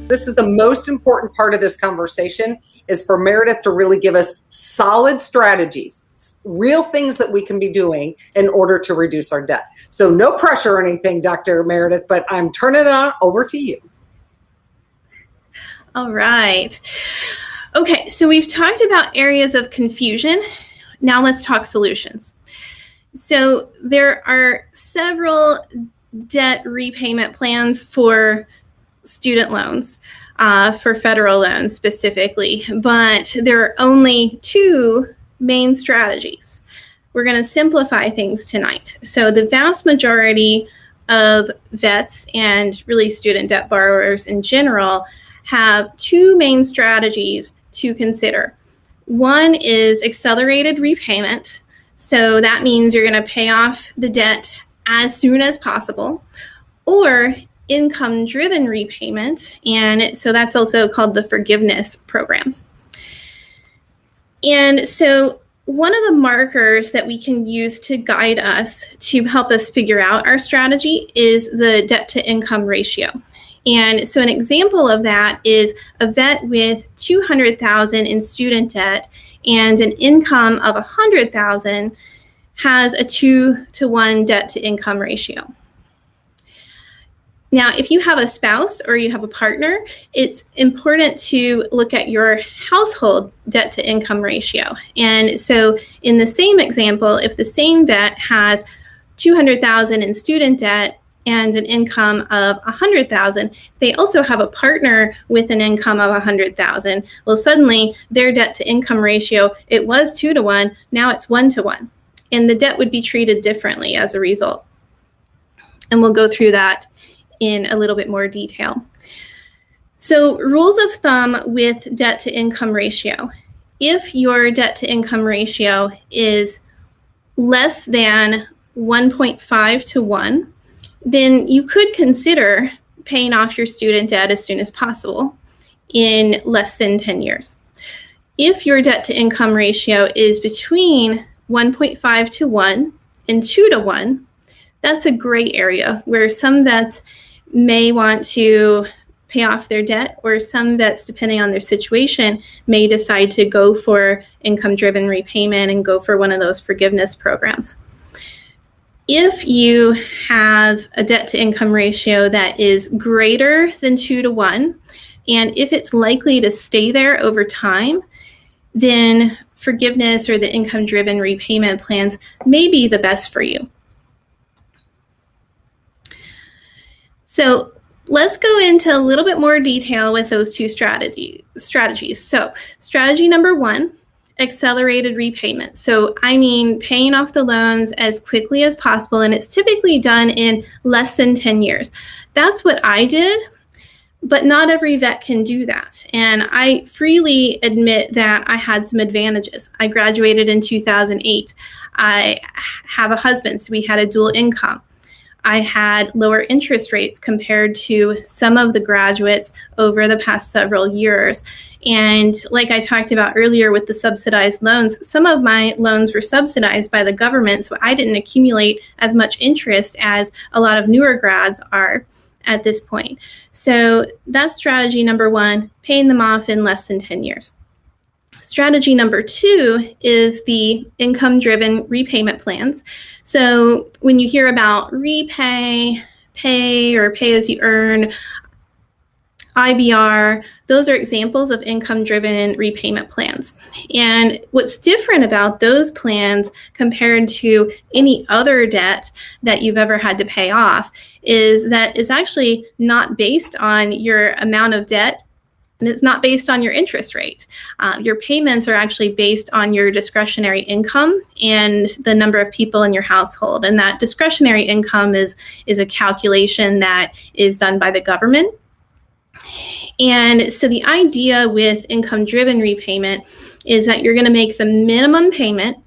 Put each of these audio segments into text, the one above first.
This is the most important part of this conversation, is for Meredith to really give us solid strategies, real things that we can be doing in order to reduce our debt. So no pressure or anything, Dr. Meredith, but I'm turning it over to you. All right. Okay, so we've talked about areas of confusion. Now let's talk solutions. So there are several debt repayment plans for student loans, for federal loans specifically, but there are only two main strategies. We're going to simplify things tonight. So the vast majority of vets and really student debt borrowers in general have two main strategies to consider. One is accelerated repayment. So that means you're going to pay off the debt as soon as possible, or income-driven repayment. And so that's also called the forgiveness programs. And so one of the markers that we can use to guide us to help us figure out our strategy is the debt-to-income ratio. And so an example of that is a vet with $200,000 in student debt and an income of $100,000 has a 2-to-1 debt-to-income ratio. Now, if you have a spouse or you have a partner, it's important to look at your household debt-to-income ratio. And so in the same example, if the same vet has $200,000 in student debt and an income of $100,000, they also have a partner with an income of $100,000. Well, suddenly their debt-to-income ratio, it was 2-to-1, now it's 1-to-1. And the debt would be treated differently as a result. And we'll go through that in a little bit more detail. So rules of thumb with debt-to-income ratio. If your debt-to-income ratio is less than 1.5-to-1, then you could consider paying off your student debt as soon as possible in less than 10 years. If your debt-to-income ratio is between 1.5-to-1 and 2-to-1, that's a gray area where some vets may want to pay off their debt, or some vets, depending on their situation, may decide to go for income-driven repayment and go for one of those forgiveness programs. If you have a debt-to-income ratio that is greater than 2-to-1, and if it's likely to stay there over time, then forgiveness or the income-driven repayment plans may be the best for you. So let's go into a little bit more detail with those two strategies. So strategy number one, accelerated repayment. So I mean paying off the loans as quickly as possible, and it's typically done in less than 10 years. That's what I did, but not every vet can do that. And I freely admit that I had some advantages. I graduated in 2008. I have a husband, so we had a dual income. I had lower interest rates compared to some of the graduates over the past several years. And like I talked about earlier with the subsidized loans, some of my loans were subsidized by the government, so I didn't accumulate as much interest as a lot of newer grads are at this point. So that's strategy number one, paying them off in less than 10 years. Strategy number two is the income-driven repayment plans. So when you hear about repay, pay, or pay as you earn, IBR, those are examples of income-driven repayment plans. And what's different about those plans compared to any other debt that you've ever had to pay off is that it's actually not based on your amount of debt, and it's not based on your interest rate. Your payments are actually based on your discretionary income and the number of people in your household. And that discretionary income is a calculation that is done by the government. And so the idea with income-driven repayment is that you're going to make the minimum payment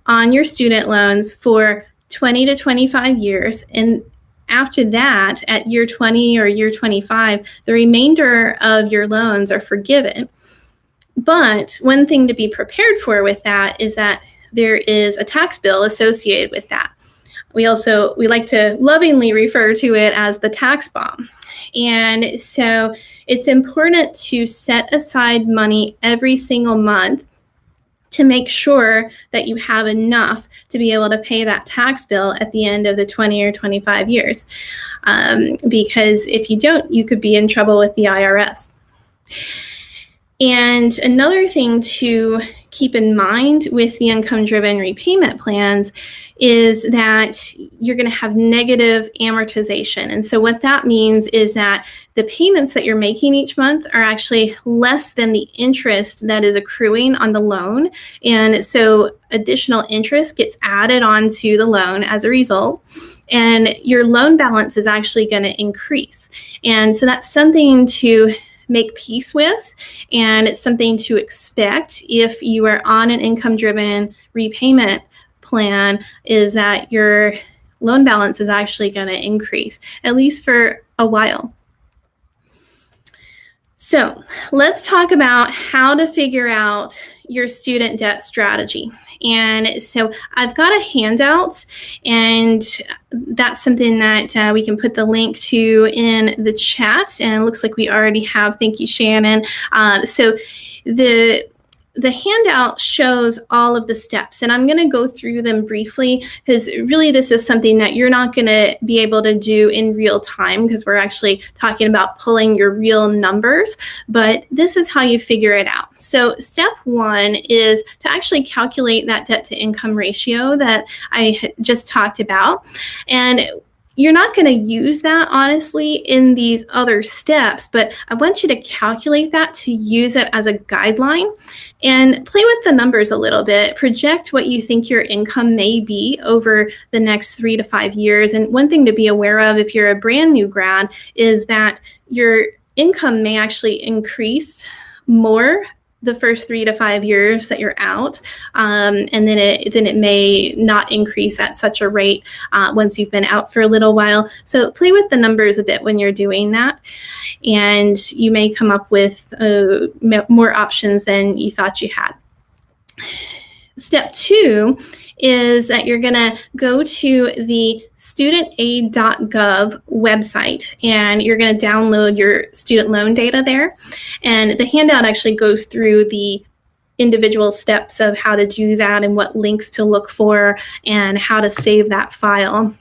on your student loans for 20 to 25 years. And after that, at year 20 or year 25, the remainder of your loans are forgiven. But one thing to be prepared for with that is that there is a tax bill associated with that. We like to lovingly refer to it as the tax bomb. And so it's important to set aside money every single month to make sure that you have enough to be able to pay that tax bill at the end of the 20 or 25 years. Because if you don't, you could be in trouble with the IRS. And another thing to keep in mind with the income-driven repayment plans is that you're going to have negative amortization. And so what that means is that the payments that you're making each month are actually less than the interest that is accruing on the loan. And so additional interest gets added onto the loan as a result. And your loan balance is actually going to increase. And so that's something to make peace with, and it's something to expect if you are on an income-driven repayment plan, is that your loan balance is actually going to increase, at least for a while. So let's talk about how to figure out your student debt strategy. And so I've got a handout, and that's something that we can put the link to in the chat. And it looks like we already have. Thank you, Shannon. So the handout shows all of the steps, and I'm going to go through them briefly because really this is something that you're not going to be able to do in real time because we're actually talking about pulling your real numbers, but this is how you figure it out. So step one is to actually calculate that debt to income ratio that I just talked about. And you're not going to use that, honestly, in these other steps, but I want you to calculate that to use it as a guideline and play with the numbers a little bit. Project what you think your income may be over the next 3 to 5 years. And one thing to be aware of if you're a brand new grad is that your income may actually increase more the first 3 to 5 years that you're out, and then it may not increase at such a rate once you've been out for a little while. So play with the numbers a bit when you're doing that, and you may come up with more options than you thought you had. Step two is that you're going to go to the studentaid.gov website, and you're going to download your student loan data there. And the handout actually goes through the individual steps of how to do that and what links to look for and how to save that file.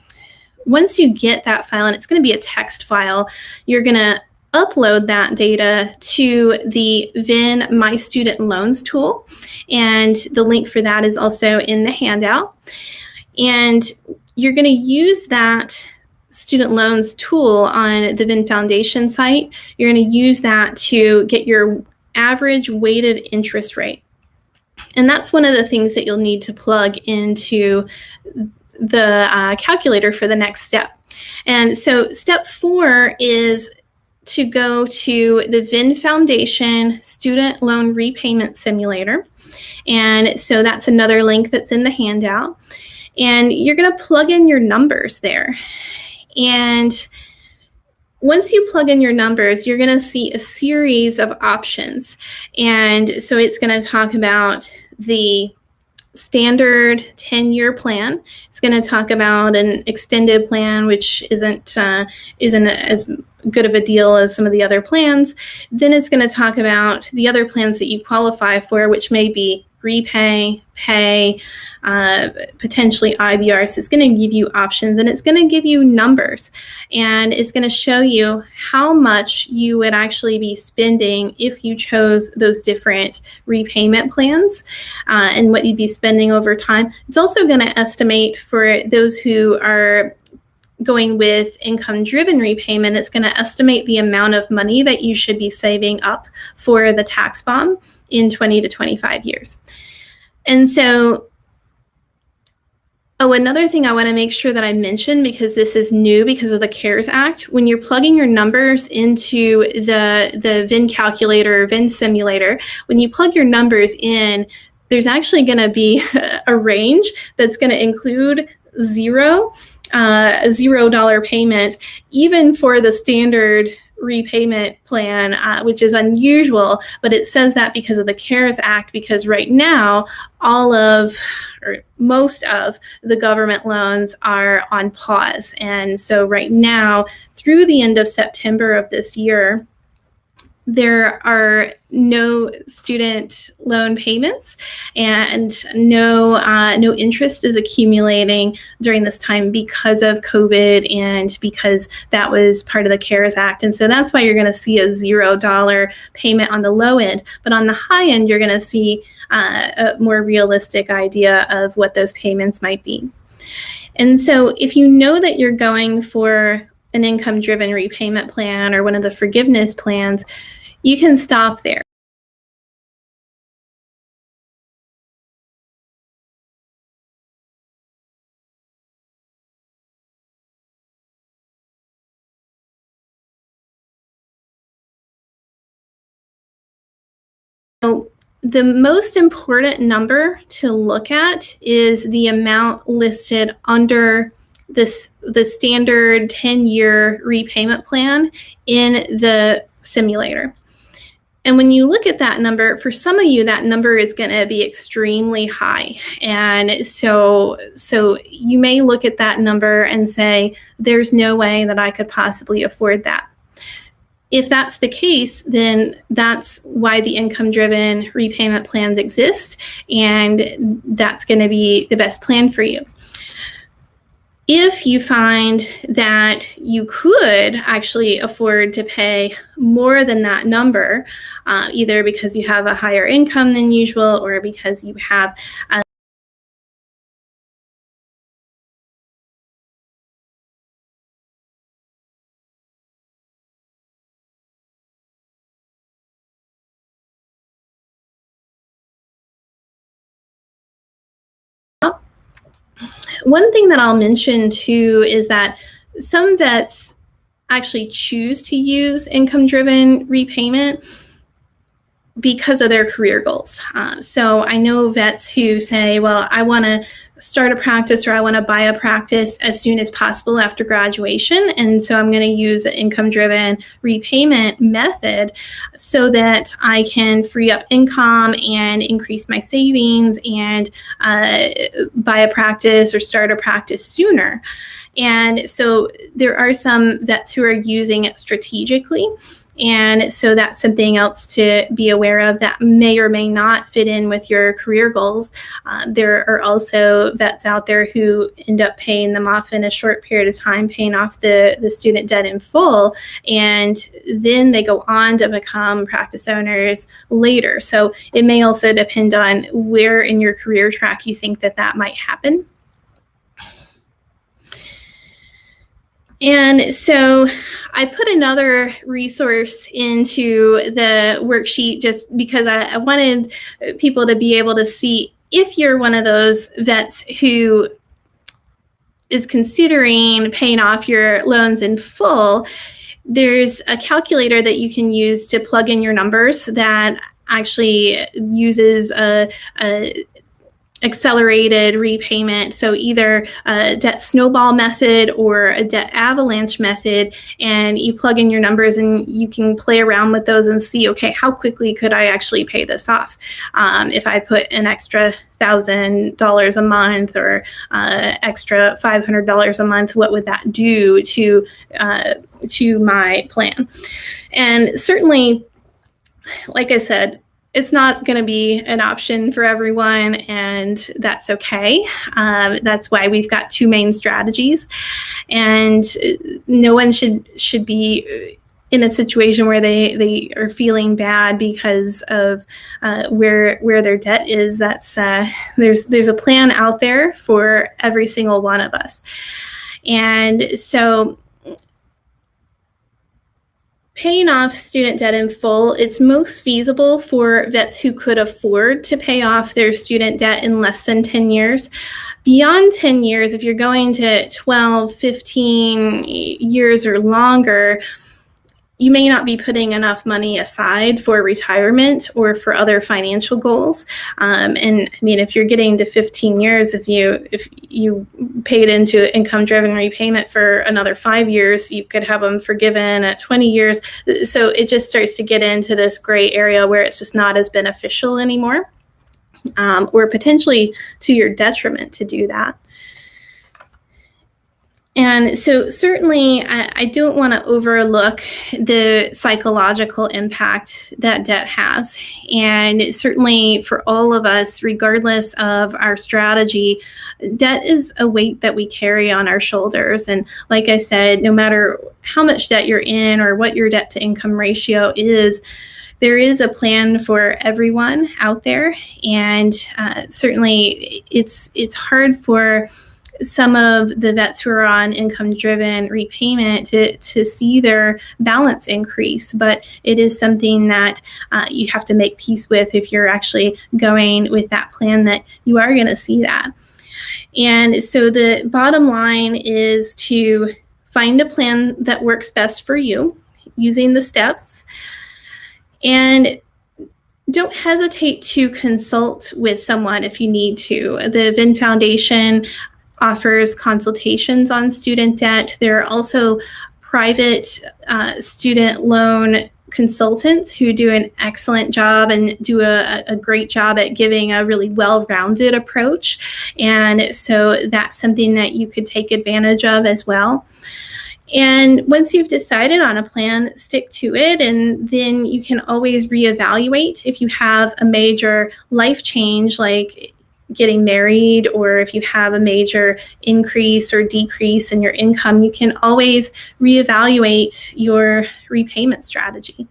Once you get that file, and it's going to be a text file, you're going to upload that data to the VIN My Student Loans tool, and the link for that is also in the handout. And you're going to use that student loans tool on the VIN Foundation site. You're going to use that to get your average weighted interest rate. And that's one of the things that you'll need to plug into the calculator for the next step. And so step 4 is to go to the VIN Foundation Student Loan Repayment Simulator. And so that's another link that's in the handout. And you're going to plug in your numbers there. And once you plug in your numbers, you're going to see a series of options. And so it's going to talk about the standard 10-year plan. It's going to talk about an extended plan, which isn't as good of a deal as some of the other plans. Then it's going to talk about the other plans that you qualify for, which may be repay, pay, potentially IBR. So it's going to give you options, and it's going to give you numbers, and it's going to show you how much you would actually be spending if you chose those different repayment plans, and what you'd be spending over time. It's also going to estimate for those who are going with income-driven repayment, it's going to estimate the amount of money that you should be saving up for the tax bomb in 20 to 25 years. And so, another thing I want to make sure that I mention, because this is new because of the CARES Act, when you're plugging your numbers into the VIN calculator, VIN simulator, when you plug your numbers in, there's actually going to be a range that's going to include $0 payment, even for the standard repayment plan, which is unusual, but it says that because of the CARES Act, because right now all of or most of the government loans are on pause. And so right now, through the end of September of this year, there are no student loan payments, and no interest is accumulating during this time because of COVID and because that was part of the CARES Act. And so that's why you're going to see a $0 payment on the low end. But on the high end, you're going to see a more realistic idea of what those payments might be. And so if you know that you're going for an income-driven repayment plan or one of the forgiveness plans, you can stop there. So the most important number to look at is the amount listed under the standard 10-year repayment plan in the simulator. And when you look at that number, for some of you, that number is going to be extremely high. And so you may look at that number and say, there's no way that I could possibly afford that. If that's the case, then that's why the income-driven repayment plans exist, and that's going to be the best plan for you. If you find that you could actually afford to pay more than that number, either because you have a higher income than usual or because you have one thing that I'll mention too is that some vets actually choose to use income-driven repayment because of their career goals. So I know vets who say, well, I want to start a practice or I want to buy a practice as soon as possible after graduation. And so I'm going to use an income-driven repayment method so that I can free up income and increase my savings and buy a practice or start a practice sooner. And so there are some vets who are using it strategically. And so that's something else to be aware of that may or may not fit in with your career goals. There are also vets out there who end up paying them off in a short period of time, paying off the student debt in full, and then they go on to become practice owners later. So it may also depend on where in your career track you think that might happen. And so I put another resource into the worksheet just because I wanted people to be able to see if you're one of those vets who is considering paying off your loans in full. There's a calculator that you can use to plug in your numbers that actually uses a accelerated repayment, so either a debt snowball method or a debt avalanche method, and you plug in your numbers and you can play around with those and see, okay, how quickly could I actually pay this off? If I put an extra $1,000 a month or extra $500 a month, what would that do to my plan? And certainly, like I said, it's not going to be an option for everyone, and that's okay. That's why we've got two main strategies, and no one should be in a situation where they are feeling bad because of where their debt is. That's there's a plan out there for every single one of us, and so paying off student debt in full, it's most feasible for vets who could afford to pay off their student debt in less than 10 years. Beyond 10 years, if you're going to 12, 15 years or longer, you may not be putting enough money aside for retirement or for other financial goals. And I mean, if you're getting to 15 years, if you paid into income-driven repayment for another 5 years, you could have them forgiven at 20 years. So it just starts to get into this gray area where it's just not as beneficial anymore. or potentially to your detriment to do that. And so certainly I don't want to overlook the psychological impact that debt has. And certainly for all of us, regardless of our strategy, debt is a weight that we carry on our shoulders. And like I said, no matter how much debt you're in or what your debt to income ratio is, there is a plan for everyone out there. And certainly it's hard for some of the vets who are on income-driven repayment to see their balance increase, but it is something that you have to make peace with if you're actually going with that plan, that you are going to see that. And so the bottom line is to find a plan that works best for you using the steps, and don't hesitate to consult with someone if you need to. The VIN Foundation offers consultations on student debt. There are also private student loan consultants who do an excellent job and do a great job at giving a really well-rounded approach. And so that's something that you could take advantage of as well. And once you've decided on a plan, stick to it, and then you can always reevaluate if you have a major life change, like getting married, or if you have a major increase or decrease in your income. You can always reevaluate your repayment strategy.